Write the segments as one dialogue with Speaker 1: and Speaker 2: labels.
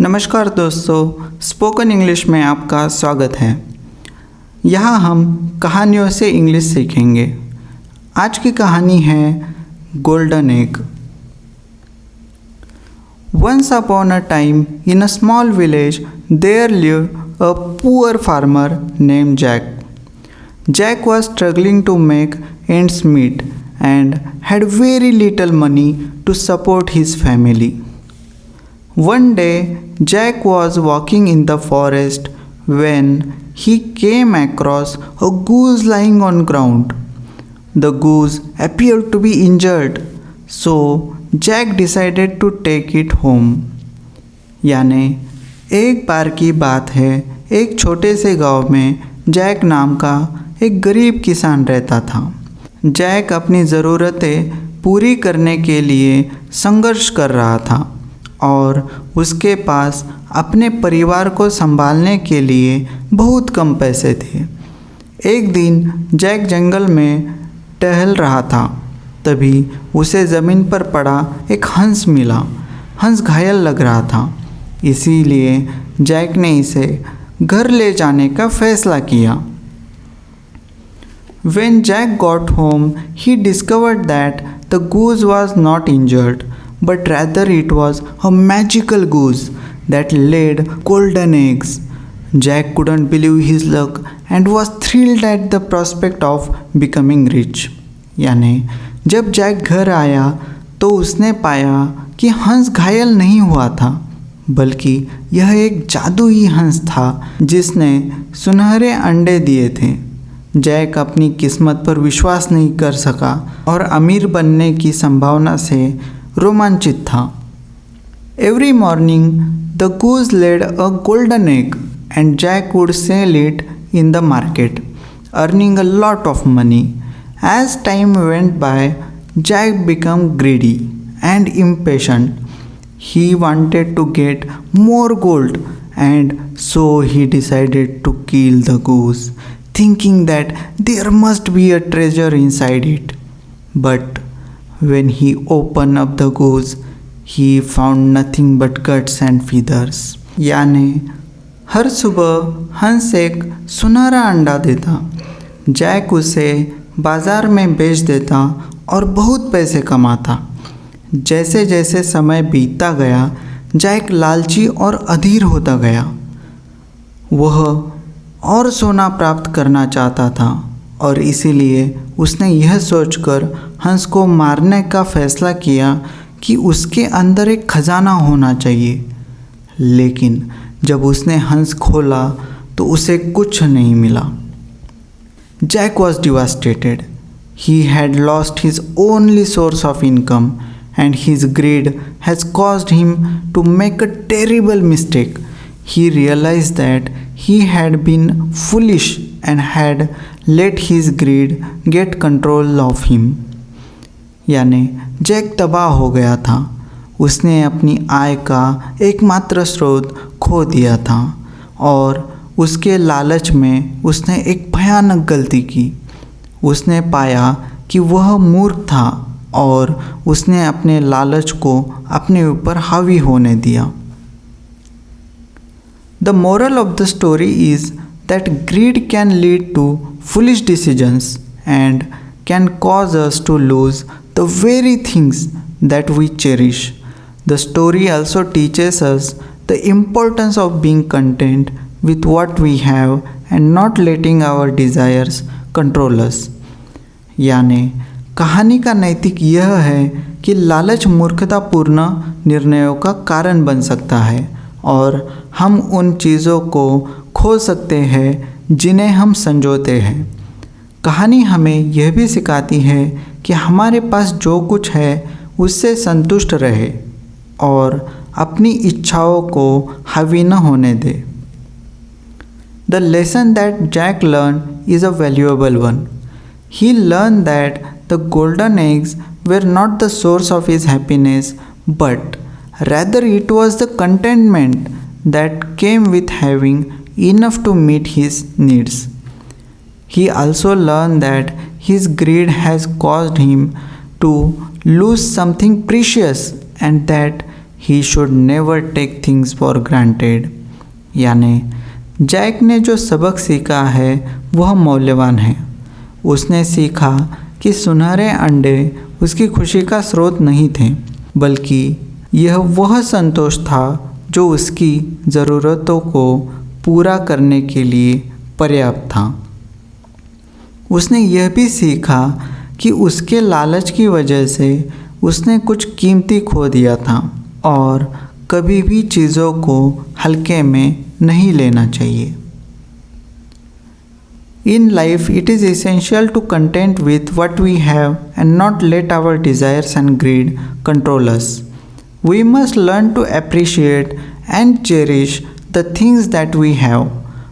Speaker 1: नमस्कार दोस्तों, spoken English में आपका स्वागत है। यहाँ हम कहानियों से इंग्लिश सीखेंगे। आज की कहानी है golden egg. Once upon a time in a small village there lived a poor farmer named Jack. Jack was struggling to make ends meet and had very little money to support his family. One day, Jack was walking in the forest when he came across a goose lying on ground. The goose appeared to be injured, so Jack decided to take it home. यानी एक बार की बात है, एक छोटे से गांव में जैक नाम का एक गरीब किसान रहता था। जैक अपनी ज़रूरतें पूरी करने के लिए संघर्ष कर रहा था और उसके पास अपने परिवार को संभालने के लिए बहुत कम पैसे थे। एक दिन जैक जंगल में टहल रहा था, तभी उसे ज़मीन पर पड़ा एक हंस मिला। हंस घायल लग रहा था, इसीलिए जैक ने इसे घर ले जाने का फैसला किया। When Jack got home, he discovered that the goose was not injured, but rather it was a magical goose that laid golden eggs. Jack couldn't believe his luck and was thrilled at the prospect of becoming rich. यानी जब Jack घर आया तो उसने पाया कि हंस घायल नहीं हुआ था, बल्कि यह एक जादुई हंस था जिसने सुनहरे अंडे दिए थे। जैक अपनी किस्मत पर विश्वास नहीं कर सका और अमीर बनने की संभावना से रोमांचित था। Every morning the goose laid a golden egg and Jack would sell it in the market, earning a lot of money. As time went by, Jack become greedy and impatient. He wanted to get more gold, and so he decided to kill the goose, thinking that there must be a treasure inside it. But when he opened up the goose, he found nothing but guts and feathers. यानी हर सुबह हंस एक सुनहरा अंडा देता, Jack उसे बाजार में बेच देता और बहुत पैसे कमाता। जैसे जैसे समय बीतता गया, जैक लालची और अधीर होता गया। वह और सोना प्राप्त करना चाहता था और इसीलिए उसने यह सोचकर हंस को मारने का फैसला किया कि उसके अंदर एक खजाना होना चाहिए। लेकिन जब उसने हंस खोला तो उसे कुछ नहीं मिला। Jack was devastated. He had lost his only source of income and his greed has caused him to make a terrible mistake. He realized that he had been foolish and had let his greed get control of him. यानी Jack तबाह हो गया था। उसने अपनी आय का एकमात्र स्रोत खो दिया था और उसके लालच में उसने एक भयानक गलती की। उसने पाया कि वह मूर्ख था और उसने अपने लालच को अपने ऊपर हावी होने दिया। The moral of the story is that greed can lead to foolish decisions and can cause us to lose the very things that we cherish. The story also teaches us the importance of being content with what we have and not letting our desires control us. यानी कहानी का नैतिक यह है कि लालच मूर्खतापूर्ण निर्णयों का कारण बन सकता है और हम उन चीज़ों को खो सकते हैं जिन्हें हम संजोते हैं। कहानी हमें यह भी सिखाती है कि हमारे पास जो कुछ है उससे संतुष्ट रहे और अपनी इच्छाओं को हावी न होने दे। The lesson that Jack learn is a valuable one. He learned that the golden eggs were not the source of his happiness, but rather it was the contentment that came with having enough to meet his needs. He also learned that his greed has caused him to lose something precious and that he should never take things for granted. यानी Jack ने जो सबक सीखा है वह मौल्यवान है। उसने सीखा कि सुनहरे अंडे उसकी खुशी का स्रोत नहीं थे, बल्कि यह वह संतोष था जो उसकी ज़रूरतों को पूरा करने के लिए पर्याप्त था। उसने यह भी सीखा कि उसके लालच की वजह से उसने कुछ कीमती खो दिया था और कभी भी चीज़ों को हल्के में नहीं लेना चाहिए। In life, it is essential to content with what we have and not let our desires and greed control us. We must learn to appreciate and cherish the things that we have,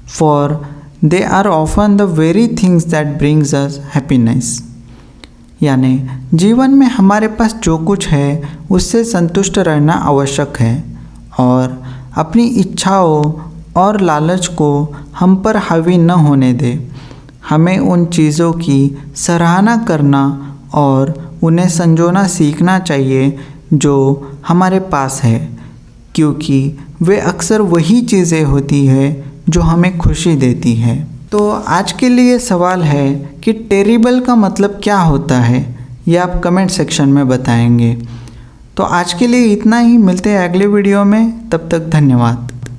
Speaker 1: for they are often the very things that brings us happiness. यानी जीवन में हमारे पास जो कुछ है उससे संतुष्ट रहना आवश्यक है और अपनी इच्छाओं और लालच को हम पर हावी न होने दें। हमें उन चीज़ों की सराहना करना और उन्हें संजोना सीखना चाहिए जो हमारे पास है, क्योंकि वे अक्सर वही चीज़ें होती है जो हमें खुशी देती है। तो आज के लिए सवाल है कि टेरिबल का मतलब क्या होता है, ये आप कमेंट सेक्शन में बताएंगे। तो आज के लिए इतना ही, मिलते हैं अगले वीडियो में, तब तक धन्यवाद।